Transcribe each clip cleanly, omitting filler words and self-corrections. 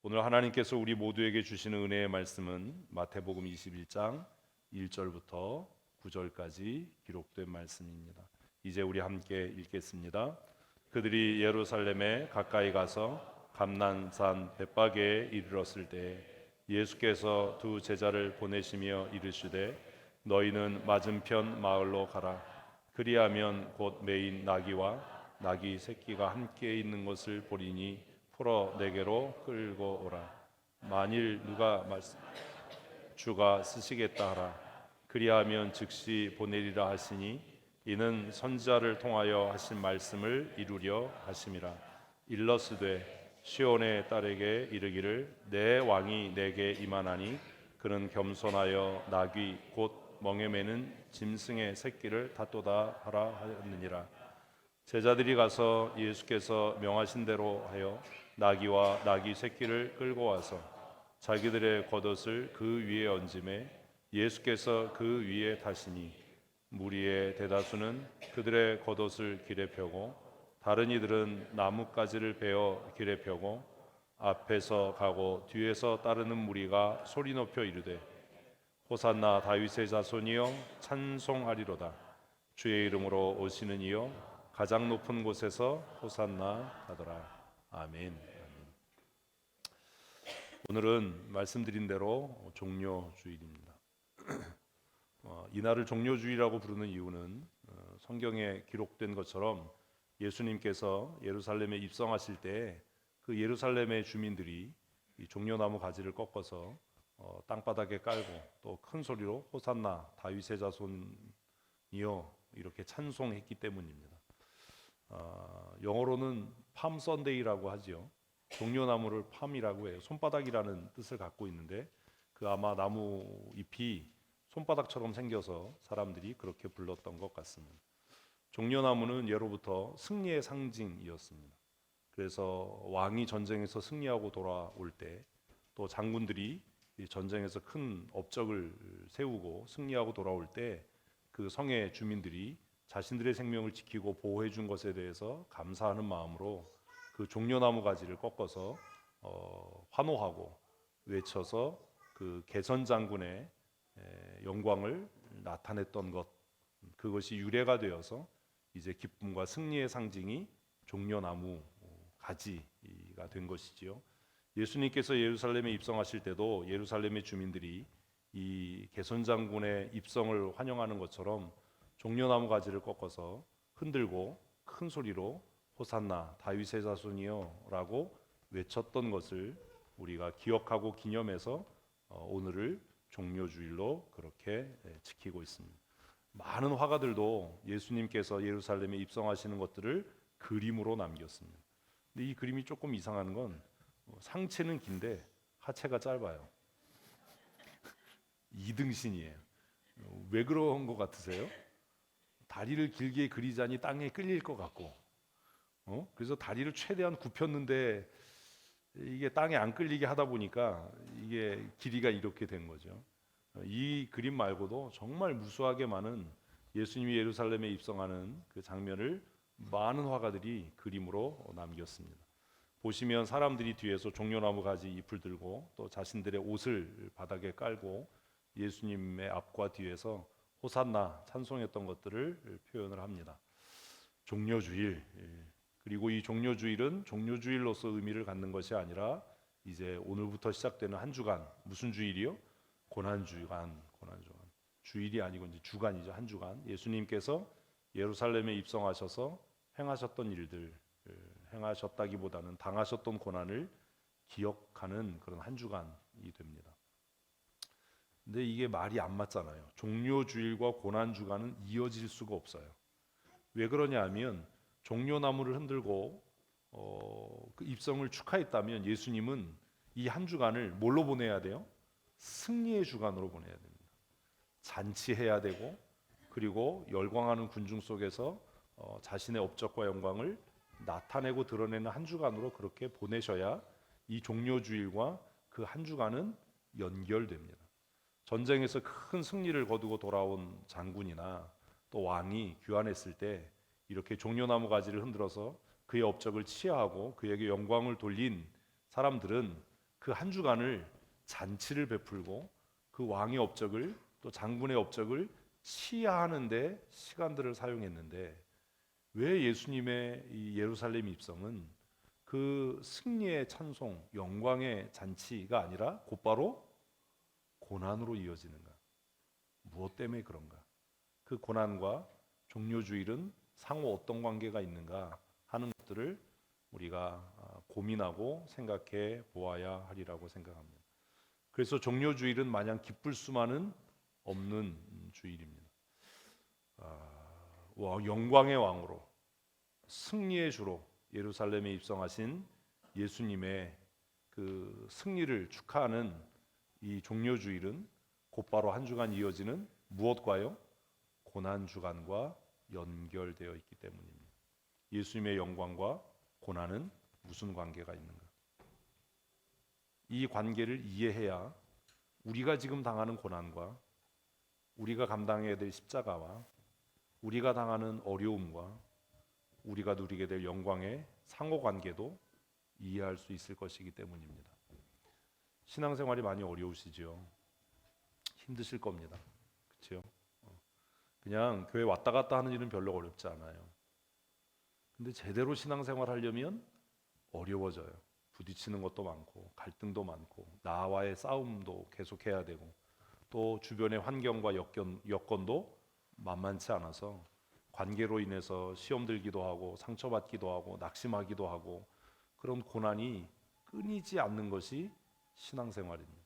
오늘 하나님께서 우리 모두에게 주시는 은혜의 말씀은 마태복음 21장 1절부터 9절까지 기록된 말씀입니다. 이제 우리 함께 읽겠습니다. 그들이 예루살렘에 가까이 가서 감난산 벳바게에 이르렀을 때 예수께서 두 제자를 보내시며 이르시되 너희는 맞은편 마을로 가라. 그리하면 곧 매인 나귀와 나귀 새끼가 함께 있는 것을 보리니 풀어 내게로 끌고 오라. 만일 누가 주가 쓰시겠다 하라. 그리하면 즉시 보내리라 하시니 이는 선지자를 통하여 하신 말씀을 이루려 하심이라. 일러스되 시온의 딸에게 이르기를 내 왕이 내게 임하나니 그는 겸손하여 나귀 곧 멍에 매는 짐승의 새끼를 닫도다 하라 하였느니라. 제자들이 가서 예수께서 명하신 대로 하여 나귀와 나귀 새끼를 끌고 와서 자기들의 겉옷을 그 위에 얹음에 예수께서 그 위에 타시니 무리의 대다수는 그들의 겉옷을 길에 펴고 다른 이들은 나뭇가지를 베어 길에 펴고 앞에서 가고 뒤에서 따르는 무리가 소리 높여 이르되 호산나 다윗의 자손이여 찬송하리로다. 주의 이름으로 오시는 이여 가장 높은 곳에서 호산나 하더라. 아멘. 오늘은 말씀드린 대로 종료주일입니다. 이날을 종료주일이라고 부르는 이유는 성경에 기록된 것처럼 예수님께서 예루살렘에 입성하실 때 그 예루살렘의 주민들이 이 종려나무 가지를 꺾어서 땅바닥에 깔고 또 큰 소리로 호산나 다윗의 자손이여 이렇게 찬송했기 때문입니다. 영어로는 팜 선데이라고 하지요. 종려나무를 팜이라고 해요. 손바닥이라는 뜻을 갖고 있는데 그 아마 나무 잎이 손바닥처럼 생겨서 사람들이 그렇게 불렀던 것 같습니다. 종려나무는 예로부터 승리의 상징이었습니다. 그래서 왕이 전쟁에서 승리하고 돌아올 때 또 장군들이 전쟁에서 큰 업적을 세우고 승리하고 돌아올 때 그 성의 주민들이 자신들의 생명을 지키고 보호해 준 것에 대해서 감사하는 마음으로 그 종려나무 가지를 꺾어서 환호하고 외쳐서 그 개선 장군의 영광을 나타냈던 것, 그것이 유래가 되어서 이제 기쁨과 승리의 상징이 종려나무 가지가 된 것이지요. 예수님께서 예루살렘에 입성하실 때도 예루살렘의 주민들이 이 개선 장군의 입성을 환영하는 것처럼 종려나무 가지를 꺾어서 흔들고 큰 소리로 호산나 다윗의 자손이여 라고 외쳤던 것을 우리가 기억하고 기념해서 오늘을 종려주일로 그렇게 지키고 있습니다. 많은 화가들도 예수님께서 예루살렘에 입성하시는 것들을 그림으로 남겼습니다. 근데 이 그림이 조금 이상한 건 상체는 긴데 하체가 짧아요. 이등신이에요. 왜 그런 것 같으세요? 다리를 길게 그리자니 땅에 끌릴 것 같고, 그래서 다리를 최대한 굽혔는데 이게 땅에 안 끌리게 하다 보니까 이게 길이가 이렇게 된 거죠. 이 그림 말고도 정말 무수하게 많은 예수님이 예루살렘에 입성하는 그 장면을 많은 화가들이 그림으로 남겼습니다. 보시면 사람들이 뒤에서 종려나무 가지 잎을 들고 또 자신들의 옷을 바닥에 깔고 예수님의 앞과 뒤에서 호산나 찬송했던 것들을 표현을 합니다. 종려주일, 그리고 이 종려주일은 종려주일로서 의미를 갖는 것이 아니라 이제 오늘부터 시작되는 한 주간, 무슨 주일이요? 고난주간. 주일이 아니고 이제 주간이죠. 한 주간. 예수님께서 예루살렘에 입성하셔서 행하셨던 일들, 행하셨다기보다는 당하셨던 고난을 기억하는 그런 한 주간이 됩니다. 근데 이게 말이 안 맞잖아요. 종려주일과 고난주간은 이어질 수가 없어요. 왜 그러냐 하면 종려나무를 흔들고 그 입성을 축하했다면 예수님은 이 한 주간을 뭘로 보내야 돼요? 승리의 주간으로 보내야 됩니다. 잔치해야 되고 그리고 열광하는 군중 속에서 자신의 업적과 영광을 나타내고 드러내는 한 주간으로 그렇게 보내셔야 이 종려주일과 그 한 주간은 연결됩니다. 전쟁에서 큰 승리를 거두고 돌아온 장군이나 또 왕이 귀환했을 때 이렇게 종려나무 가지를 흔들어서 그의 업적을 치하하고 그에게 영광을 돌린 사람들은 그 한 주간을 잔치를 베풀고 그 왕의 업적을 또 장군의 업적을 치하하는데 시간들을 사용했는데 왜 예수님의 이 예루살렘 입성은 그 승리의 찬송, 영광의 잔치가 아니라 곧바로 고난으로 이어지는가? 무엇 때문에 그런가? 그 고난과 종료주일은 상호 어떤 관계가 있는가 하는 것들을 우리가 고민하고 생각해 보아야 하리라고 생각합니다. 그래서 종료주일은 마냥 기쁠 수만은 없는 주일입니다. 영광의 왕으로 승리의 주로 예루살렘에 입성하신 예수님의 그 승리를 축하하는 이 종료주일은 곧바로 한 주간 이어지는 무엇과요? 고난 주간과 연결되어 있기 때문입니다. 예수님의 영광과 고난은 무슨 관계가 있는가? 이 관계를 이해해야 우리가 지금 당하는 고난과 우리가 감당해야 될 십자가와 우리가 당하는 어려움과 우리가 누리게 될 영광의 상호관계도 이해할 수 있을 것이기 때문입니다. 신앙생활이 많이 어려우시죠? 힘드실 겁니다. 그렇죠? 그냥 교회 왔다 갔다 하는 일은 별로 어렵지 않아요. 근데 제대로 신앙생활 하려면 어려워져요. 부딪히는 것도 많고 갈등도 많고 나와의 싸움도 계속해야 되고 또 주변의 환경과 여건도 만만치 않아서 관계로 인해서 시험 들기도 하고 상처받기도 하고 낙심하기도 하고 그런 고난이 끊이지 않는 것이 신앙생활입니다.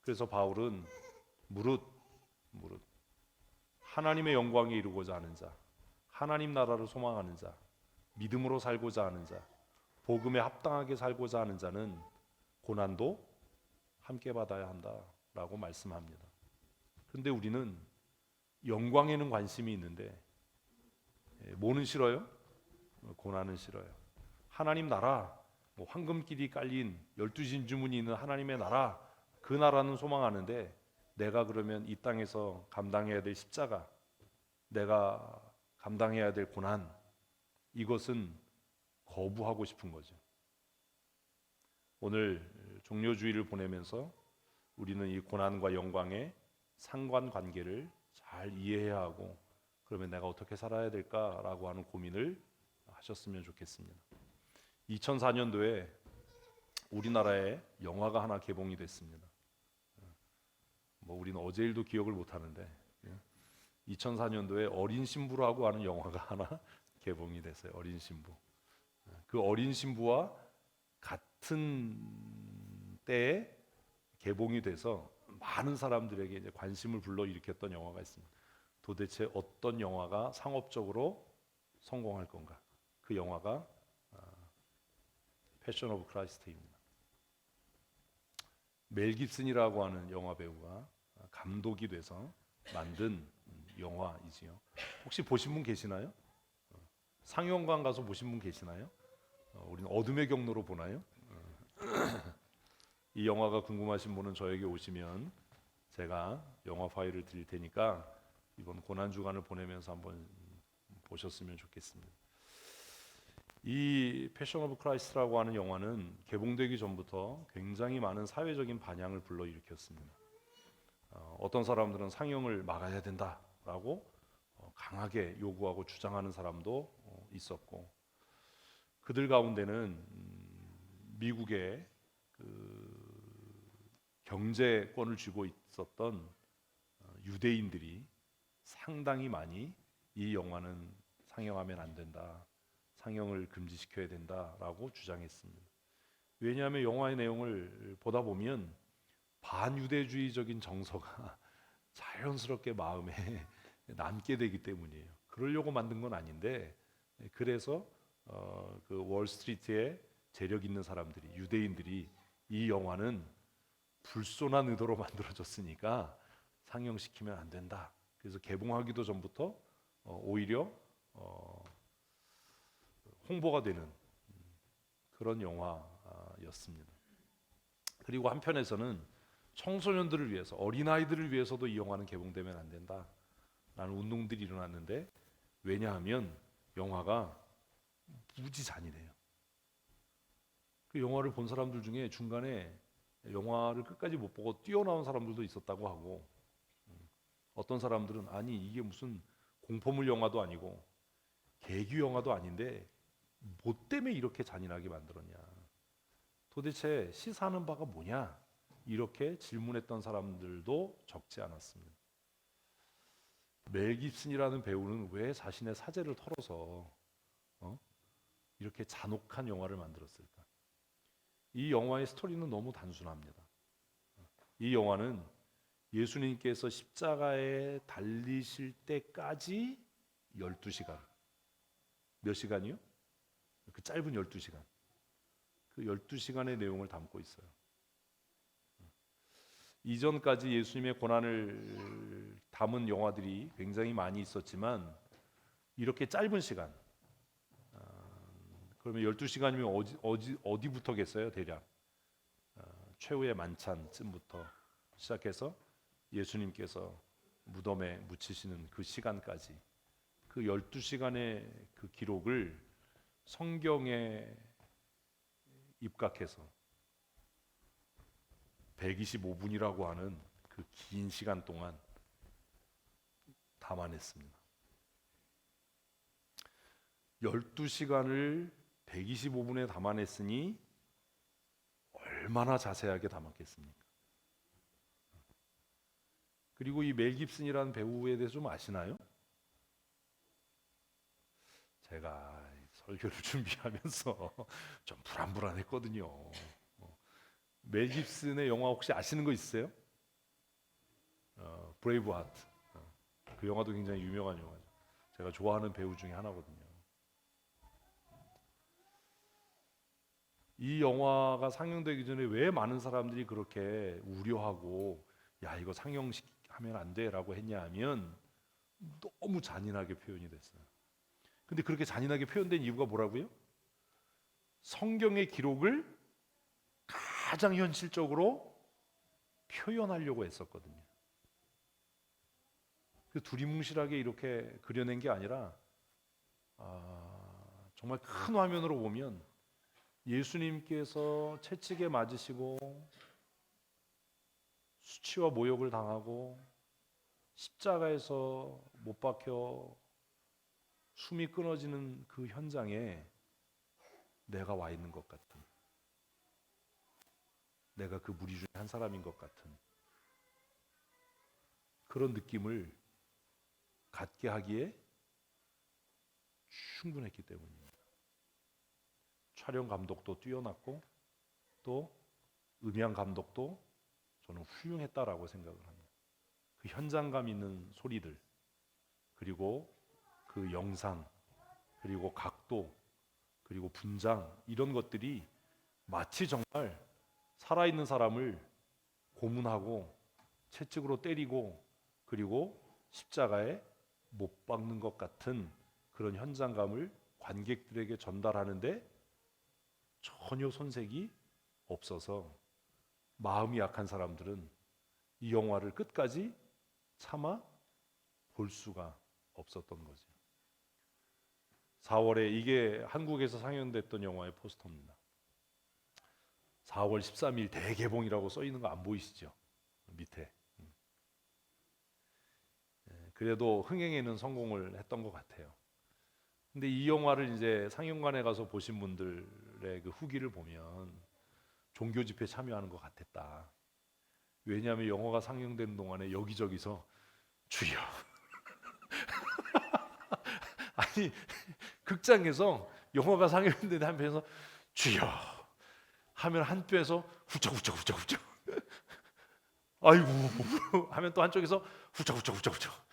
그래서 바울은 무릇 하나님의 영광에 이루고자 하는 자, 하나님 나라를 소망하는 자, 믿음으로 살고자 하는 자, 복음에 합당하게 살고자 하는 자는 고난도 함께 받아야 한다라고 말씀합니다. 그런데 우리는 영광에는 관심이 있는데 뭐는 싫어요? 고난은 싫어요. 하나님 나라, 황금길이 깔린 12진주문이 있는 하나님의 나라, 그 나라는 소망하는데 내가 그러면 이 땅에서 감당해야 될 십자가, 내가 감당해야 될 고난, 이것은 거부하고 싶은 거죠. 오늘 종료주의를 보내면서 우리는 이 고난과 영광의 상관관계를 잘 이해해야 하고 그러면 내가 어떻게 살아야 될까라고 하는 고민을 하셨으면 좋겠습니다. 2004년도에 우리나라에 영화가 하나 개봉이 됐습니다. 우리는 어제 일도 기억을 못하는데 2004년도에 어린 신부라고 하는 영화가 하나 개봉이 됐어요. 어린 신부. 그 어린 신부와 같은 때에 개봉이 돼서 많은 사람들에게 이제 관심을 불러일으켰던 영화가 있습니다. 도대체 어떤 영화가 상업적으로 성공할 건가? 그 영화가 패션 오브 크라이스트입니다. 멜 깁슨이라고 하는 영화 배우가 감독이 돼서 만든 영화이지요. 혹시 보신 분 계시나요? 상영관 가서 보신 분 계시나요? 우리는 어둠의 경로로 보나요? 이 영화가 궁금하신 분은 저에게 오시면 제가 영화 파일을 드릴 테니까 이번 고난 주간을 보내면서 한번 보셨으면 좋겠습니다. 이 패션 오브 크라이스트라고 하는 영화는 개봉되기 전부터 굉장히 많은 사회적인 반향을 불러일으켰습니다. 어떤 사람들은 상영을 막아야 된다라고 강하게 요구하고 주장하는 사람도 있었고 그들 가운데는 미국의 경제권을 쥐고 있었던 유대인들이 상당히 많이 이 영화는 상영하면 안 된다, 상영을 금지시켜야 된다라고 주장했습니다. 왜냐하면 영화의 내용을 보다 보면 반유대주의적인 정서가 자연스럽게 마음에 남게 되기 때문이에요. 그러려고 만든 건 아닌데 그래서 그 월스트리트에 재력 있는 사람들이 유대인들이 이 영화는 불손한 의도로 만들어졌으니까 상영시키면 안 된다. 그래서 개봉하기도 전부터 오히려 홍보가 되는 그런 영화였습니다. 그리고 한편에서는 청소년들을 위해서 어린아이들을 위해서도 이 영화는 개봉되면 안 된다라는 운동들이 일어났는데 왜냐하면 영화가 무지 잔인해요. 그 영화를 본 사람들 중에 중간에 영화를 끝까지 못 보고 뛰어나온 사람들도 있었다고 하고, 어떤 사람들은 아니 이게 무슨 공포물 영화도 아니고 개규 영화도 아닌데 뭐 때문에 이렇게 잔인하게 만들었냐, 도대체 시사하는 바가 뭐냐, 이렇게 질문했던 사람들도 적지 않았습니다. 멜 깁슨이라는 배우는 왜 자신의 사제를 털어서 이렇게 잔혹한 영화를 만들었을까? 이 영화의 스토리는 너무 단순합니다. 이 영화는 예수님께서 십자가에 달리실 때까지 12시간, 몇 시간이요? 그 짧은 12시간, 그 12시간의 내용을 담고 있어요. 이전까지 예수님의 고난을 담은 영화들이 굉장히 많이 있었지만 이렇게 짧은 시간, 그러면 12시간이면 어디부터겠어요? 대략 최후의 만찬쯤부터 시작해서 예수님께서 무덤에 묻히시는 그 시간까지, 그 12시간의 그 기록을 성경에 입각해서 125분이라고 하는 그 긴 시간 동안 담아냈습니다. 12시간을 125분에 담아냈으니 얼마나 자세하게 담았겠습니까? 그리고 이 멜 깁슨이라는 배우에 대해서 좀 아시나요? 제가 설교를 준비하면서 좀 불안불안했거든요. 멜 깁슨의 영화 혹시 아시는 거 있으세요? 브레이브 하트. 그 영화도 굉장히 유명한 영화죠. 제가 좋아하는 배우 중에 하나거든요. 이 영화가 상영되기 전에 왜 많은 사람들이 그렇게 우려하고 야 이거 상영하면 안 돼라고 했냐 하면 너무 잔인하게 표현이 됐어요. 근데 그렇게 잔인하게 표현된 이유가 뭐라고요? 성경의 기록을 가장 현실적으로 표현하려고 했었거든요. 그 두리뭉실하게 이렇게 그려낸 게 아니라 정말 큰 화면으로 보면 예수님께서 채찍에 맞으시고 수치와 모욕을 당하고 십자가에서 못 박혀 숨이 끊어지는 그 현장에 내가 와 있는 것 같은, 내가 그 무리 중에 한 사람인 것 같은 그런 느낌을 갖게 하기에 충분했기 때문입니다. 촬영 감독도 뛰어났고 또 음향 감독도 저는 훌륭했다라고 생각을 합니다. 그 현장감 있는 소리들, 그리고 그 영상, 그리고 각도, 그리고 분장, 이런 것들이 마치 정말 살아있는 사람을 고문하고 채찍으로 때리고 그리고 십자가에 못 박는 것 같은 그런 현장감을 관객들에게 전달하는데 전혀 손색이 없어서 마음이 약한 사람들은 이 영화를 끝까지 참아 볼 수가 없었던 거죠. 4월에 이게 한국에서 상영됐던 영화의 포스터입니다. 4월 13일 대개봉이라고 써 있는 거 안 보이시죠? 밑에. 그래도 흥행에는 성공을 했던 것 같아요. 근데 이 영화를 이제 상영관에 가서 보신 분들의 그 후기를 보면 종교 집회 참여하는 것 같았다. 왜냐하면 영화가 상영되는 동안에 여기저기서 주여 아니 극장에서 영화가 상영되는데 한편에서 주여 하면 한편에서 후쩍후쩍 아이고 하면 또 한쪽에서 후쩍후쩍.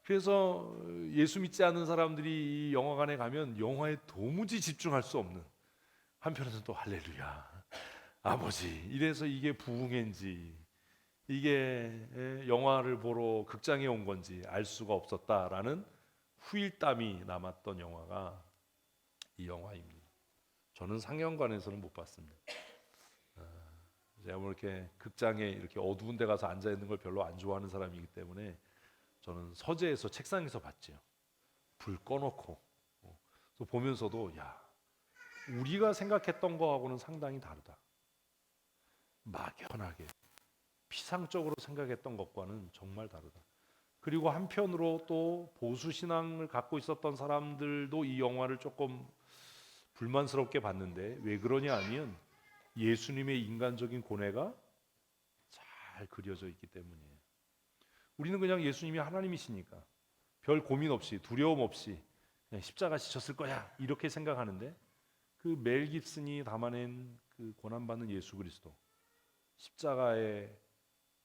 그래서 예수 믿지 않는 사람들이 이 영화관에 가면 영화에 도무지 집중할 수 없는, 한편에서는 또 할렐루야 아버지, 이래서 이게 부흥인지 이게 영화를 보러 극장에 온 건지 알 수가 없었다라는 후일담이 남았던 영화가 이 영화입니다. 저는 상영관에서는 못 봤습니다. 제가 뭐 이렇게 극장에 이렇게 어두운 데 가서 앉아 있는 걸 별로 안 좋아하는 사람이기 때문에 저는 서재에서 책상에서 봤죠. 불 꺼놓고 보면서도 야 우리가 생각했던 거하고는 상당히 다르다. 막연하게 피상적으로 생각했던 것과는 정말 다르다. 그리고 한편으로 또 보수 신앙을 갖고 있었던 사람들도 이 영화를 조금 불만스럽게 봤는데, 왜 그러냐 하면 예수님의 인간적인 고뇌가 잘 그려져 있기 때문이에요. 우리는 그냥 예수님이 하나님이시니까 별 고민 없이 두려움 없이 그냥 십자가 지셨을 거야 이렇게 생각하는데, 그 멜 깁슨이 담아낸 그 고난받는 예수 그리스도, 십자가에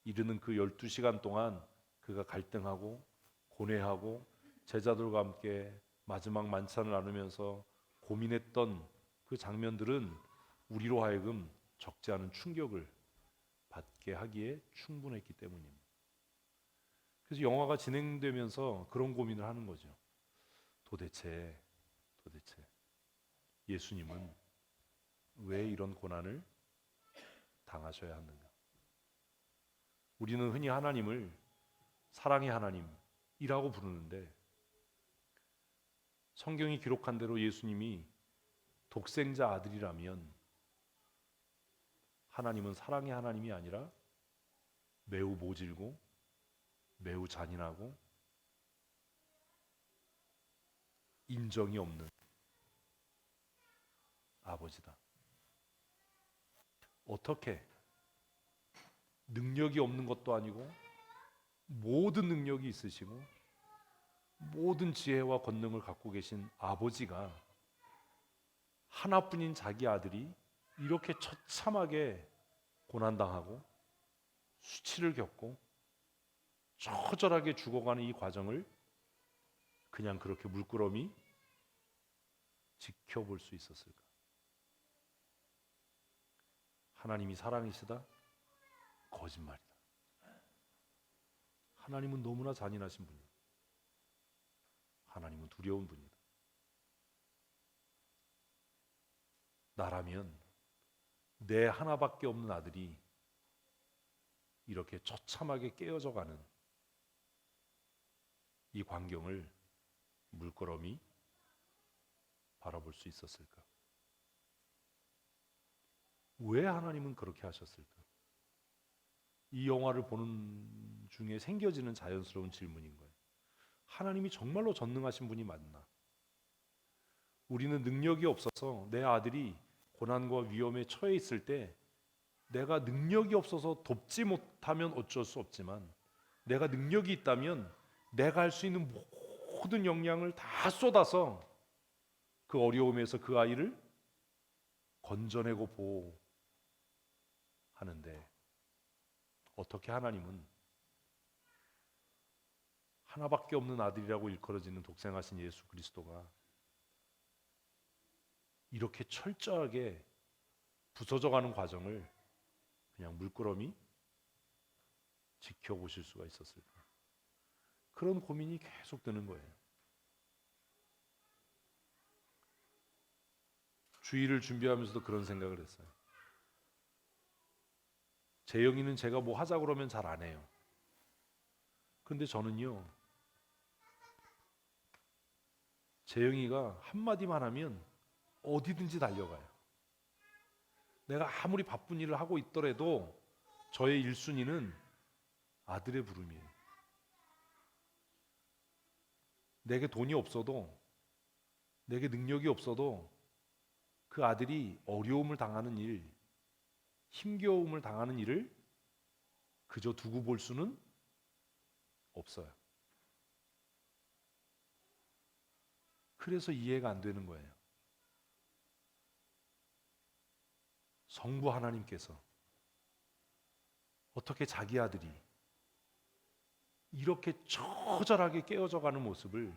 이르는 그 12시간 동안 그가 갈등하고 고뇌하고 제자들과 함께 마지막 만찬을 나누면서 고민했던 그 장면들은 우리로 하여금 적지 않은 충격을 받게 하기에 충분했기 때문입니다. 그래서 영화가 진행되면서 그런 고민을 하는 거죠. 도대체 예수님은 왜 이런 고난을 당하셔야 하는가? 우리는 흔히 하나님을 사랑의 하나님이라고 부르는데, 성경이 기록한 대로 예수님이 독생자 아들이라면 하나님은 사랑의 하나님이 아니라 매우 모질고 매우 잔인하고 인정이 없는 아버지다. 어떻게 능력이 없는 것도 아니고 모든 능력이 있으시고 모든 지혜와 권능을 갖고 계신 아버지가 하나뿐인 자기 아들이 이렇게 처참하게 고난당하고 수치를 겪고 처절하게 죽어가는 이 과정을 그냥 그렇게 물끄러미 지켜볼 수 있었을까? 하나님이 사랑이시다? 거짓말이다. 하나님은 너무나 잔인하신 분이다. 하나님은 두려운 분이다. 나라면 내 하나밖에 없는 아들이 이렇게 처참하게 깨어져 가는 이 광경을 물끄러미 바라볼 수 있었을까? 왜 하나님은 그렇게 하셨을까? 이 영화를 보는 중에 생겨지는 자연스러운 질문인 거예요. 하나님이 정말로 전능하신 분이 맞나? 우리는 능력이 없어서 내 아들이 고난과 위험에 처해 있을 때 내가 능력이 없어서 돕지 못하면 어쩔 수 없지만, 내가 능력이 있다면 내가 할 수 있는 모든 역량을 다 쏟아서 그 어려움에서 그 아이를 건져내고 보호하는데, 어떻게 하나님은 하나밖에 없는 아들이라고 일컬어지는 독생하신 예수 그리스도가 이렇게 철저하게 부서져가는 과정을 그냥 물끄러미 지켜보실 수가 있었을까? 그런 고민이 계속 드는 거예요. 주일을 준비하면서도 그런 생각을 했어요. 재영이는 제가 뭐 하자 그러면 잘 안 해요. 근데 저는요, 재영이가 한마디만 하면 어디든지 달려가요. 내가 아무리 바쁜 일을 하고 있더라도 저의 1순위는 아들의 부름이에요. 내게 돈이 없어도, 내게 능력이 없어도 그 아들이 어려움을 당하는 일, 힘겨움을 당하는 일을 그저 두고 볼 수는 없어요. 그래서 이해가 안 되는 거예요. 성부 하나님께서 어떻게 자기 아들이 이렇게 처절하게 깨어져가는 모습을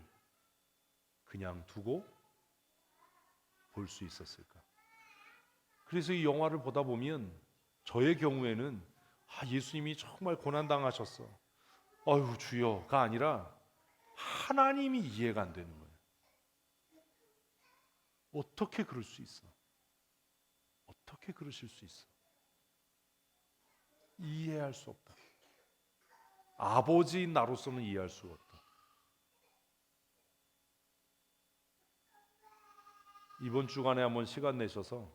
그냥 두고 볼 수 있었을까? 그래서 이 영화를 보다 보면 저의 경우에는 예수님이 정말 고난당하셨어, 아유 주여가 아니라 하나님이 이해가 안 되는 거예요. 어떻게 그럴 수 있어? 어떻게 그러실 수 있어? 이해할 수 없다. 아버지인 나로서는 이해할 수가 없다. 이번 주간에 한번 시간 내셔서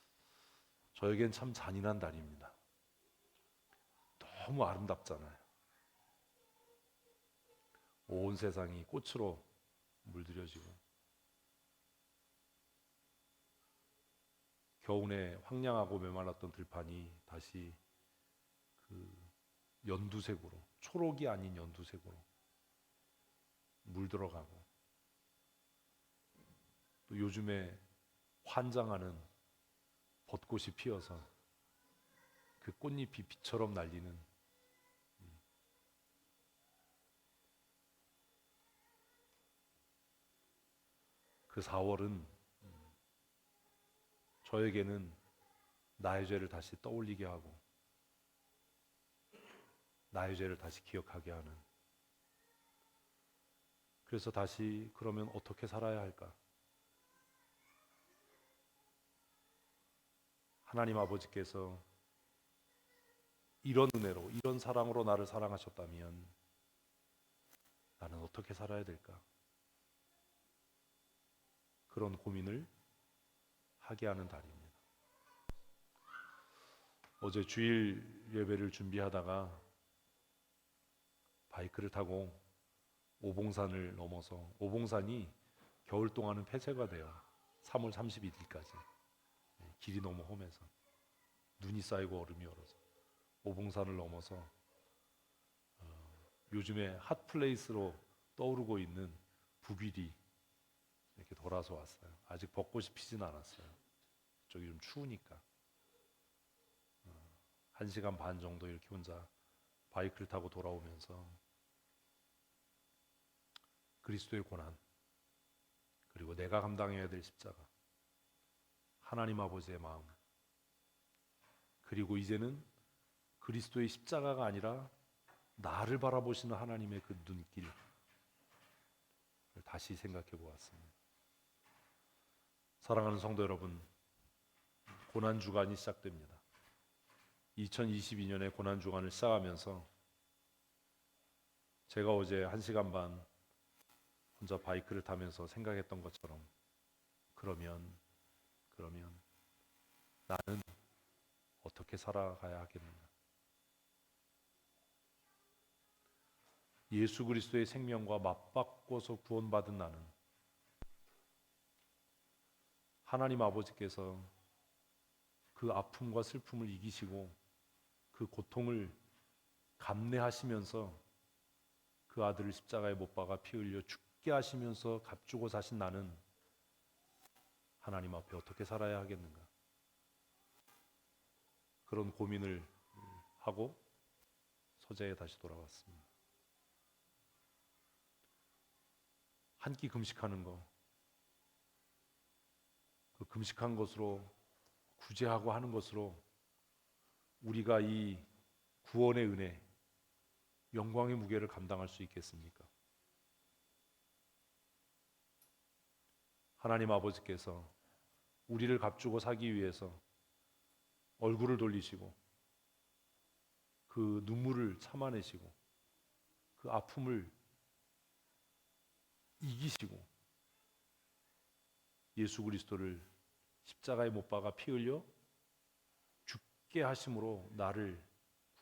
저에겐 참 잔인한 달입니다. 너무 아름답잖아요. 온 세상이 꽃으로 물들여지고 겨우내 황량하고 메말랐던 들판이 다시 그 연두색으로, 초록이 아닌 연두색으로 물들어가고, 또 요즘에 환장하는 벚꽃이 피어서 그 꽃잎이 비처럼 날리는, 그 4월은 저에게는 나의 죄를 다시 떠올리게 하고 나의 죄를 다시 기억하게 하는, 그래서 다시 그러면 어떻게 살아야 할까? 하나님 아버지께서 이런 은혜로, 이런 사랑으로 나를 사랑하셨다면 나는 어떻게 살아야 될까? 그런 고민을 하게 하는 달입니다. 어제 주일 예배를 준비하다가 바이크를 타고 오봉산을 넘어서, 오봉산이 겨울 동안은 폐쇄가 돼요. 3월 31일까지. 길이 너무 험해서 눈이 쌓이고 얼음이 얼어서 오봉산을 넘어서 요즘에 핫플레이스로 떠오르고 있는 북위리 이렇게 돌아서 왔어요. 아직 벚꽃이 피진 않았어요. 저기 좀 추우니까 1시간 반 정도 이렇게 혼자 바이크를 타고 돌아오면서 그리스도의 고난, 그리고 내가 감당해야 될 십자가, 하나님 아버지의 마음, 그리고 이제는 그리스도의 십자가가 아니라 나를 바라보시는 하나님의 그 눈길을 다시 생각해 보았습니다. 사랑하는 성도 여러분, 고난주간이 시작됩니다. 2022년에 고난주간을 시작하면서 제가 어제 1시간 반 혼자 바이크를 타면서 생각했던 것처럼, 그러면 나는 어떻게 살아가야 하겠는가? 예수 그리스도의 생명과 맞바꿔서 구원받은 나는 하나님 아버지께서 그 아픔과 슬픔을 이기시고 그 고통을 감내하시면서 그 아들을 십자가에 못 박아 피 흘려 죽게 하시면서 값주고 사신 나는 하나님 앞에 어떻게 살아야 하겠는가? 그런 고민을 하고 서재에 다시 돌아왔습니다. 한 끼 금식하는 거, 그 금식한 것으로, 구제하고 하는 것으로 우리가 이 구원의 은혜, 영광의 무게를 감당할 수 있겠습니까? 하나님 아버지께서 우리를 값주고 사기 위해서 얼굴을 돌리시고 그 눈물을 참아내시고 그 아픔을 이기시고 예수 그리스도를 십자가에 못 박아 피 흘려 죽게 하심으로 나를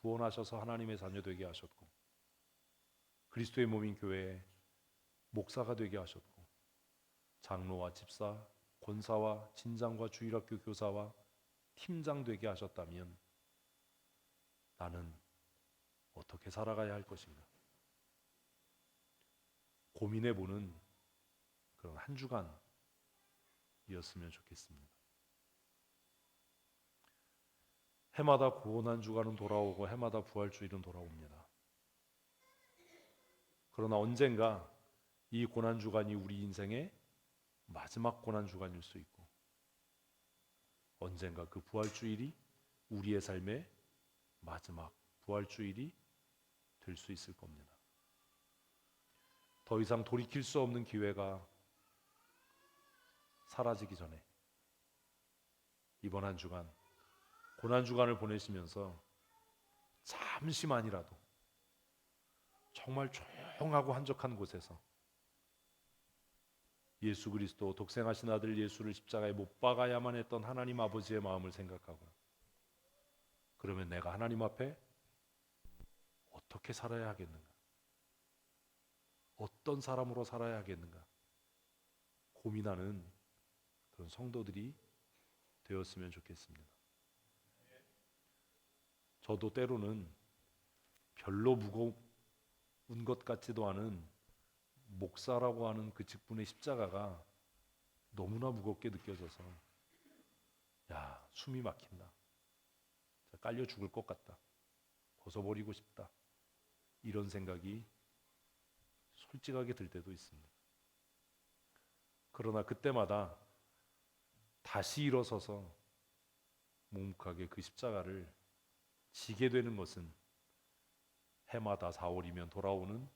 구원하셔서 하나님의 자녀 되게 하셨고, 그리스도의 몸인 교회에 목사가 되게 하셨고, 장로와 집사, 권사와 진장과 주일학교 교사와 팀장 되게 하셨다면 나는 어떻게 살아가야 할 것인가? 고민해보는 그런 한 주간이었으면 좋겠습니다. 해마다 고난주간은 돌아오고 해마다 부활주일은 돌아옵니다. 그러나 언젠가 이 고난주간이 우리 인생의 마지막 고난주간일 수 있고, 언젠가 그 부활주일이 우리의 삶의 마지막 부활주일이 될 수 있을 겁니다. 더 이상 돌이킬 수 없는 기회가 사라지기 전에 이번 한 주간, 고난주간을 보내시면서 잠시만이라도 정말 조용하고 한적한 곳에서 예수 그리스도, 독생하신 아들 예수를 십자가에 못 박아야만 했던 하나님 아버지의 마음을 생각하고 그러면 내가 하나님 앞에 어떻게 살아야 하겠는가? 어떤 사람으로 살아야 하겠는가? 고민하는 그런 성도들이 되었으면 좋겠습니다. 저도 때로는 별로 무거운 것 같지도 않은 목사라고 하는 그 직분의 십자가가 너무나 무겁게 느껴져서 숨이 막힌다. 깔려 죽을 것 같다. 벗어버리고 싶다. 이런 생각이 솔직하게 들 때도 있습니다. 그러나 그때마다 다시 일어서서 묵묵하게 그 십자가를 지게 되는 것은 해마다 4월이면 돌아오는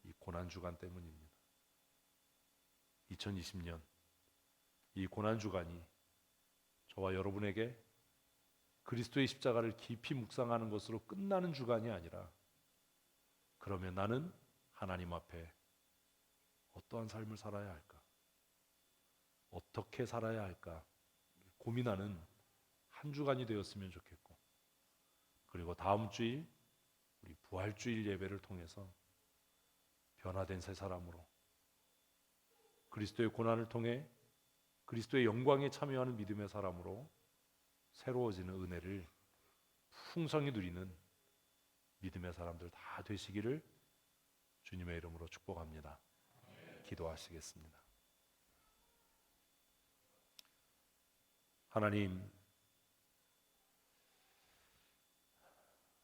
이 고난주간 때문입니다. 2020년 이 고난주간이 저와 여러분에게 그리스도의 십자가를 깊이 묵상하는 것으로 끝나는 주간이 아니라, 그러면 나는 하나님 앞에 어떠한 삶을 살아야 할까? 어떻게 살아야 할까? 고민하는 한 주간이 되었으면 좋겠고, 그리고 다음 주일 우리 부활주일 예배를 통해서 변화된 새 사람으로 그리스도의 고난을 통해 그리스도의 영광에 참여하는 믿음의 사람으로 새로워지는 은혜를 풍성히 누리는 믿음의 사람들 다 되시기를 주님의 이름으로 축복합니다. 기도하시겠습니다. 하나님,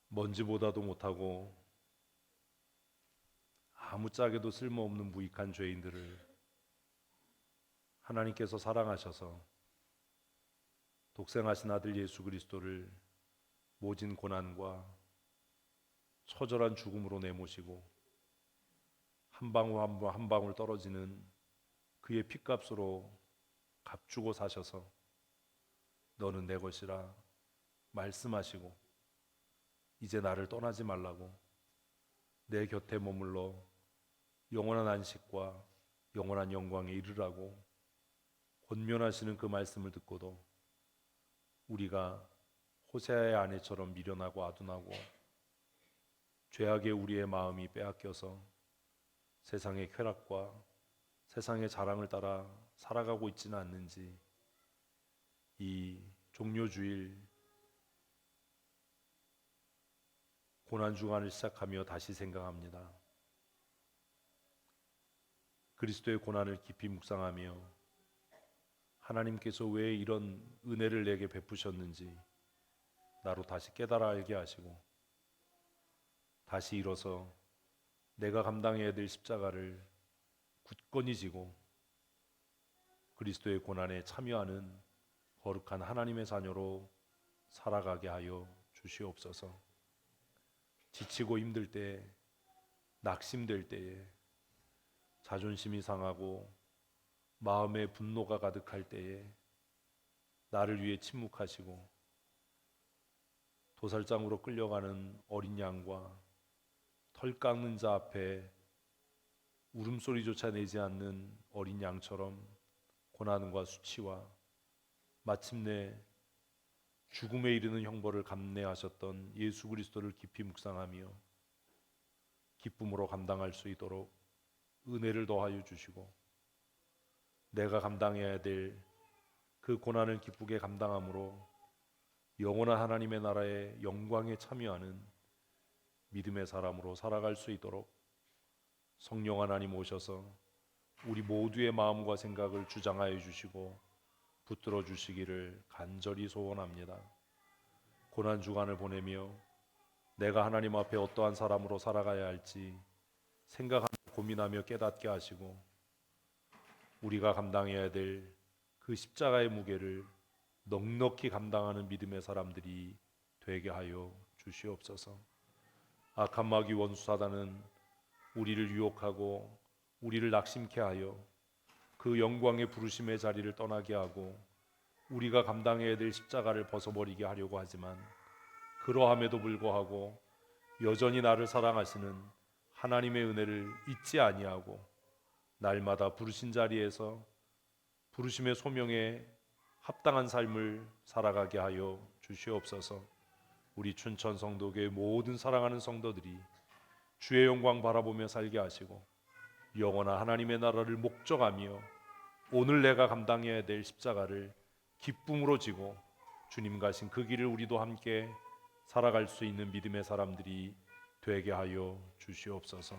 먼지보다도 못하고 아무짝에도 쓸모없는 무익한 죄인들을 하나님께서 사랑하셔서 독생하신 아들 예수 그리스도를 모진 고난과 처절한 죽음으로 내모시고 한 방울 한 방울 떨어지는 그의 핏값으로 값주고 사셔서 너는 내 것이라 말씀하시고 이제 나를 떠나지 말라고 내 곁에 머물러 영원한 안식과 영원한 영광에 이르라고 권면하시는 그 말씀을 듣고도 우리가 호세아의 아내처럼 미련하고 아둔하고 죄악에 우리의 마음이 빼앗겨서 세상의 쾌락과 세상의 자랑을 따라 살아가고 있지는 않는지 이 종료주일 고난주간을 시작하며 다시 생각합니다. 그리스도의 고난을 깊이 묵상하며 하나님께서 왜 이런 은혜를 내게 베푸셨는지 나로 다시 깨달아 알게 하시고 다시 일어서 내가 감당해야 될 십자가를 굳건히 지고 그리스도의 고난에 참여하는 거룩한 하나님의 자녀로 살아가게 하여 주시옵소서. 지치고 힘들 때, 낙심될 때에, 자존심이 상하고 마음에 분노가 가득할 때에 나를 위해 침묵하시고 도살장으로 끌려가는 어린 양과 털 깎는 자 앞에 울음소리조차 내지 않는 어린 양처럼 고난과 수치와 마침내 죽음에 이르는 형벌을 감내하셨던 예수 그리스도를 깊이 묵상하며 기쁨으로 감당할 수 있도록 은혜를 더하여 주시고 내가 감당해야 될 그 고난을 기쁘게 감당함으로 영원한 하나님의 나라의 영광에 참여하는 믿음의 사람으로 살아갈 수 있도록 성령 하나님 오셔서 우리 모두의 마음과 생각을 주장하여 주시고 붙들어 주시기를 간절히 소원합니다. 고난 주간을 보내며 내가 하나님 앞에 어떠한 사람으로 살아가야 할지 생각하며 고민하며 깨닫게 하시고 우리가 감당해야 될 그 십자가의 무게를 넉넉히 감당하는 믿음의 사람들이 되게 하여 주시옵소서. 악한 마귀 원수 사단은 우리를 유혹하고 우리를 낙심케 하여 그 영광의 부르심의 자리를 떠나게 하고 우리가 감당해야 될 십자가를 벗어버리게 하려고 하지만 그러함에도 불구하고 여전히 나를 사랑하시는 하나님의 은혜를 잊지 아니하고 날마다 부르신 자리에서 부르심의 소명에 합당한 삶을 살아가게 하여 주시옵소서. 우리 춘천 성도교회 모든 사랑하는 성도들이 주의 영광 바라보며 살게 하시고 영원한 하나님의 나라를 목적하며 오늘 내가 감당해야 될 십자가를 기쁨으로 지고 주님 가신 그 길을 우리도 함께 살아갈 수 있는 믿음의 사람들이 되게 하여 주시옵소서.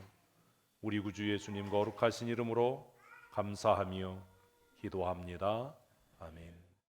우리 구주 예수님 거룩하신 이름으로 감사하며 기도합니다. 아멘.